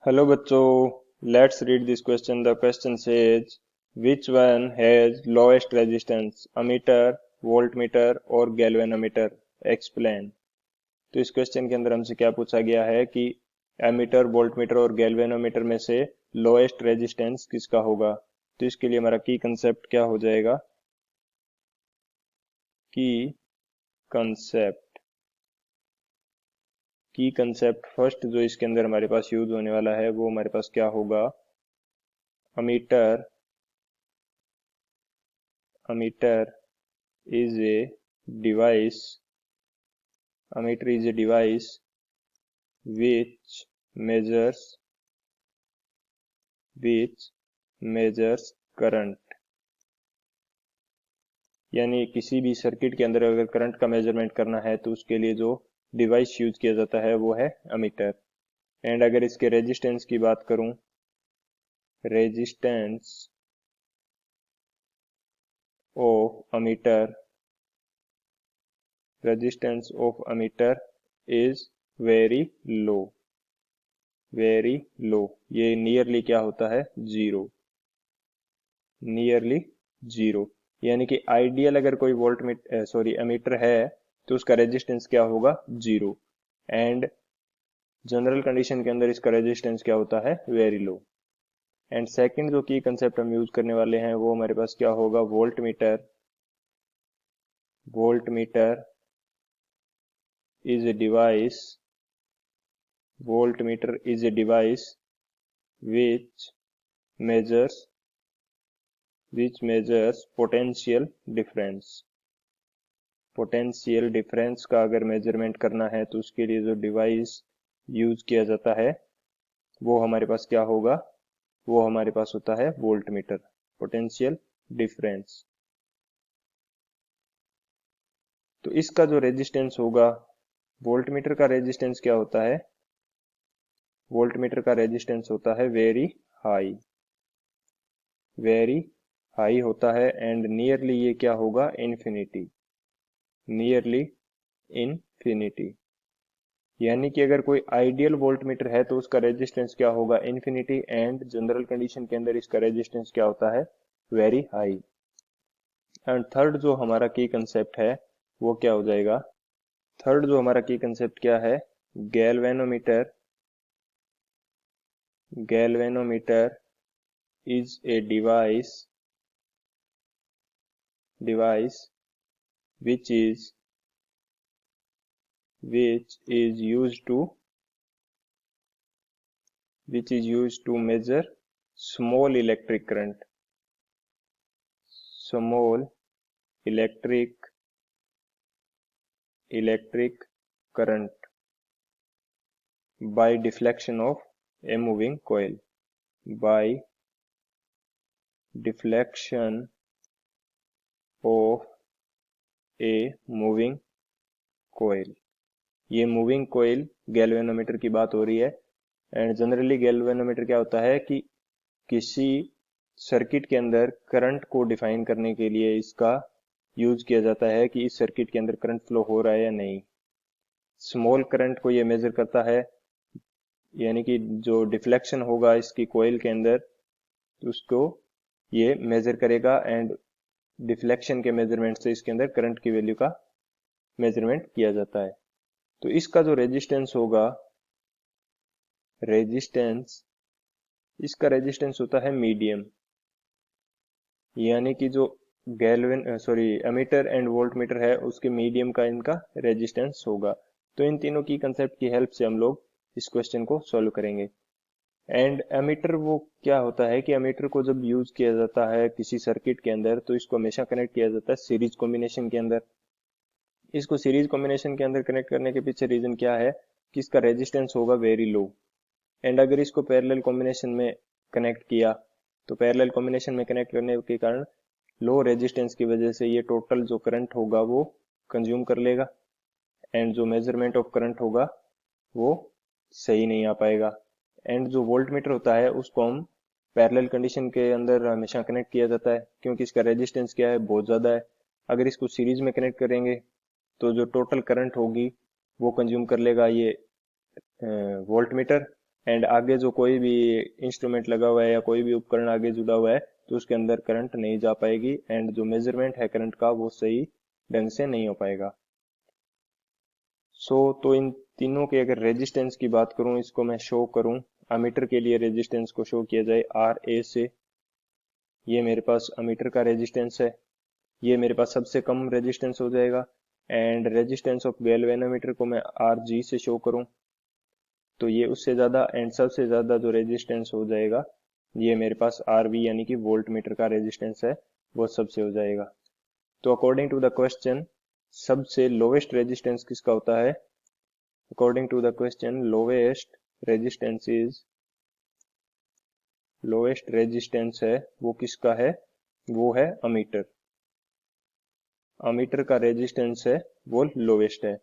Hello बच्चों, let's read this question. The question says, which one has lowest resistance, ammeter, voltmeter और galvanometer? Explain. तो इस question के अंदर हमसे क्या पूछा गया है कि एमीटर, वोल्टमीटर और गैल्वेनोमीटर में से लोएस्ट रेजिस्टेंस किसका होगा। तो इसके लिए हमारा की कंसेप्ट क्या हो जाएगा, की कंसेप्ट की कंसेप्ट फर्स्ट जो इसके अंदर हमारे पास यूज होने वाला है वो हमारे पास क्या होगा, ammeter ammeter is a device ammeter is a device which measures current। यानी किसी भी सर्किट के अंदर अगर करंट का मेजरमेंट करना है तो उसके लिए जो डिवाइस यूज किया जाता है वो है अमीटर। एंड अगर इसके रेजिस्टेंस की बात करूं, resistance of ammeter is very low, very low. ये नियरली क्या होता है, जीरो, नियरली जीरो। यानी कि आइडियल अगर कोई एमीटर है तो उसका रेजिस्टेंस क्या होगा, जीरो। एंड जनरल कंडीशन के अंदर इसका रेजिस्टेंस क्या होता है, वेरी लो। एंड सेकंड जो की कंसेप्ट हम यूज करने वाले हैं वो हमारे पास क्या होगा, voltmeter. Voltmeter is a device voltmeter is a device which measures potential difference। Potential difference का अगर मेजरमेंट करना है तो उसके लिए जो डिवाइस यूज किया जाता है वो हमारे पास क्या होगा, वो हमारे पास होता है वोल्टमीटर, पोटेंशियल डिफरेंस। तो इसका जो रेजिस्टेंस होगा, वोल्टमीटर का रेजिस्टेंस क्या होता है, वोल्टमीटर का रेजिस्टेंस होता है वेरी हाई, वेरी हाई होता है। एंड नियरली ये क्या होगा, इन्फिनिटी, नियरली इन्फिनिटी। यानी कि अगर कोई आइडियल वोल्टमीटर है तो उसका रेजिस्टेंस क्या होगा, इन्फिनिटी। एंड जनरल कंडीशन के अंदर इसका रेजिस्टेंस क्या होता है, वेरी हाई। एंड थर्ड जो हमारा की कंसेप्ट है वो क्या हो जाएगा, थर्ड जो हमारा की कंसेप्ट क्या है, galvanometer. Galvanometer is a device which is used to measure small electric current, small electric current by deflection of a moving coil, by deflection of a moving coil। ये मूविंग कोयल galvanometer की बात हो रही है। And generally galvanometer क्या होता है कि किसी सर्किट के अंदर करंट को डिफाइन करने के लिए इसका यूज किया जाता है कि इस सर्किट के अंदर करंट फ्लो हो रहा है या नहीं। स्मॉल करंट को ये मेजर करता है, यानी कि जो डिफ्लेक्शन होगा इसकी कोयल के अंदर उसको ये मेजर करेगा। एंड डिफ्लेक्शन के मेजरमेंट से इसके अंदर करंट की वैल्यू का मेजरमेंट किया जाता है। तो इसका जो रेजिस्टेंस होगा, रेजिस्टेंस, इसका रेजिस्टेंस होता है मीडियम। यानी कि जो एमीटर एंड वोल्टमीटर है उसके मीडियम का इनका रेजिस्टेंस होगा। तो इन तीनों की कंसेप्ट की हेल्प से हम लोग इस क्वेश्चन को सॉल्व करेंगे। एंड एमीटर वो क्या होता है कि एमीटर को जब यूज किया जाता है किसी सर्किट के अंदर तो इसको हमेशा कनेक्ट किया जाता है सीरीज कॉम्बिनेशन के अंदर। इसको सीरीज कॉम्बिनेशन के अंदर कनेक्ट करने के पीछे रीजन क्या है कि इसका रेजिस्टेंस होगा वेरी लो। एंड अगर इसको पैरेलल कॉम्बिनेशन में कनेक्ट किया तो पैरेलल कॉम्बिनेशन में कनेक्ट करने के कारण लो रेजिस्टेंस की वजह से ये टोटल जो करंट होगा वो कंज्यूम कर लेगा। एंड जो मेजरमेंट ऑफ करंट होगा वो सही नहीं आ पाएगा। एंड जो वोल्टमीटर होता है उसको हम पैरेलल कंडीशन के अंदर हमेशा कनेक्ट किया जाता है क्योंकि इसका रेजिस्टेंस क्या है, बहुत ज्यादा है। अगर इसको सीरीज में कनेक्ट करेंगे तो जो टोटल करंट होगी वो कंज्यूम कर लेगा ये वोल्टमीटर। एंड आगे जो कोई भी इंस्ट्रूमेंट लगा हुआ है या कोई भी उपकरण आगे जुड़ा हुआ है तो उसके अंदर करंट नहीं जा पाएगी एंड जो मेजरमेंट है करंट का वो सही ढंग से नहीं हो पाएगा। तो इन तीनों के अगर रेजिस्टेंस की बात करूं, इसको मैं शो करूं, अमीटर के लिए रेजिस्टेंस को शो किया जाए आर ए से, ये मेरे पास अमीटर का रेजिस्टेंस है, ये मेरे पास सबसे कम रेजिस्टेंस हो जाएगा। एंड रेजिस्टेंस ऑफ गैल्वेनोमीटर को मैं आर जी से शो करूं तो ये उससे ज्यादा, एंड सबसे ज्यादा जो रेजिस्टेंस हो जाएगा ये मेरे पास आर वी यानी कि वोल्ट मीटर का रेजिस्टेंस है, वो सबसे हो जाएगा। तो अकॉर्डिंग टू द क्वेश्चन सबसे लोवेस्ट रेजिस्टेंस किसका होता है? According to the question lowest resistance है वो किसका है? वो है अमीटर। अमीटर का रेजिस्टेंस है वो लोवेस्ट है।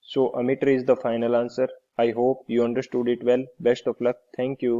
So ammeter is the final answer. I hope you understood it well. Best of luck. Thank you.